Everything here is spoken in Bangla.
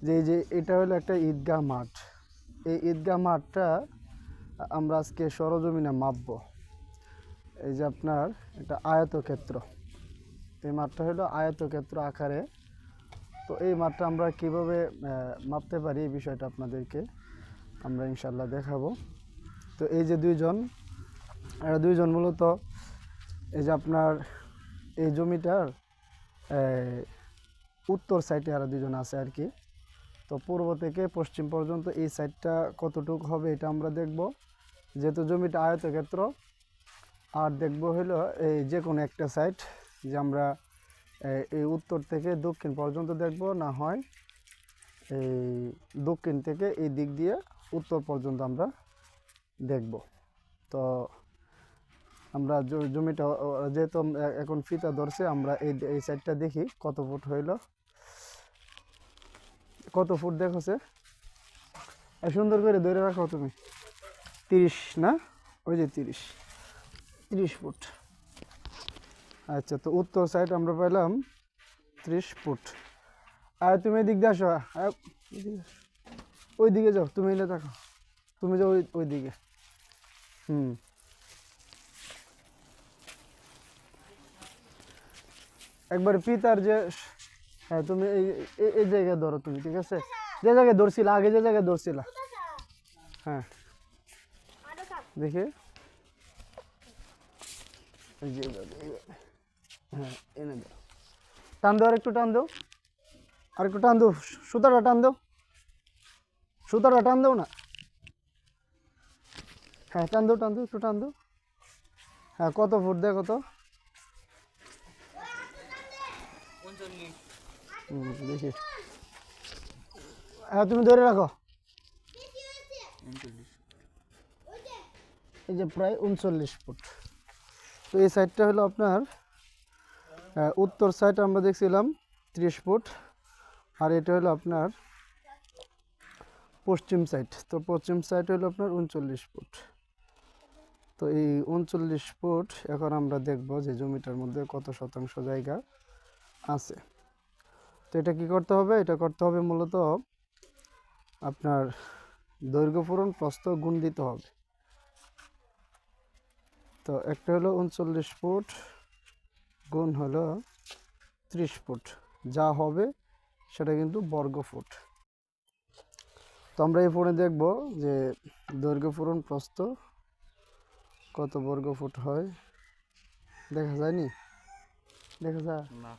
যে এই যে এটা হলো একটা ঈদগাহ মাঠ। এই ঈদগাহ মাঠটা আমরা আজকে সরজমিনে মাপবো। এই যে আপনার এটা আয়তক্ষেত্র, এই মাঠটা হলো আয়তক্ষেত্র আকারে। তো এই মাঠটা আমরা কিভাবে মাপতে পারি এই বিষয়টা আপনাদেরকে আমরা ইনশাল্লাহ দেখাবো। তো এই যে দুইজন মূলত এই যে আপনার এই জমিটার উত্তর সাইডে আরো দুইজন আছে আর কি। তো পূর্ব থেকে পশ্চিম পর্যন্ত এই সাইডটা কতটুকু হবে এটা আমরা দেখব, যেহেতু জমিটা আয়তক্ষেত্র। আর দেখব হলো এই যে কোনো একটা সাইড, যে আমরা এই উত্তর থেকে দক্ষিণ পর্যন্ত দেখব, না হয় এই দক্ষিণ থেকে এই দিক দিয়ে উত্তর পর্যন্ত আমরা দেখব। তো আমরা জমিটা যেহেতু এখন ফিতা ধরছে, আমরা এই সাইডটা দেখি কত ফুট হইল, কত ফুট দেখছে। সুন্দর করে ধরে রাখো তুমি। 30 না, ওই যে 30 ফুট। আচ্ছা, তো উত্তর সাইড আমরা পাইলাম 30 ফুট। আর তুমি এদিক দিয়ে আসো, ওই দিকে যাও, তুমি এলে দেখো, তুমি যাও ওই দিকে। একবার পিতার যে, হ্যাঁ তুমি এই জায়গায় ধরো তুমি, ঠিক আছে? যে জায়গায় ধরছিলা আগে, যে জায়গায় ধরছিলা, হ্যাঁ দেখে, হ্যাঁ এনে দাও, টান দাও, আর একটু টান দাও, আর একটু টান দাও, সুতাটা টান দাও, সুতাটা টান দাও না, হ্যাঁ টান দাও, একটু টান দাও। হ্যাঁ কত ফুট দেখো তো, দেখি। হ্যাঁ তুমি ধরে রাখো, এই যে প্রায় 39 ফুট। তো এই সাইডটা হলো আপনার উত্তর সাইড আমরা দেখছিলাম 30 ফুট, আর এটা হলো আপনার পশ্চিম সাইড। তো পশ্চিম সাইড হলো আপনার 39 ফুট। তো এই 39 ফুট এখন আমরা দেখব যে জমিটার মধ্যে কত শতাংশ জায়গা আছে। তো এটা কি করতে হবে, এটা করতে হবে মূলত আপনার দৈর্ঘ্য পূরণ প্রস্থ গুণ দিতে হবে। তো একটা হলো 39 ফুট গুণ হলো 30 ফুট, যা হবে সেটা কিন্তু বর্গ ফুট। তো আমরা এই ফোনে দেখব যে দৈর্ঘ্য পূরণ প্রস্থ কত বর্গ ফুট হয়। দেখা যায়নি, দেখা যায় না।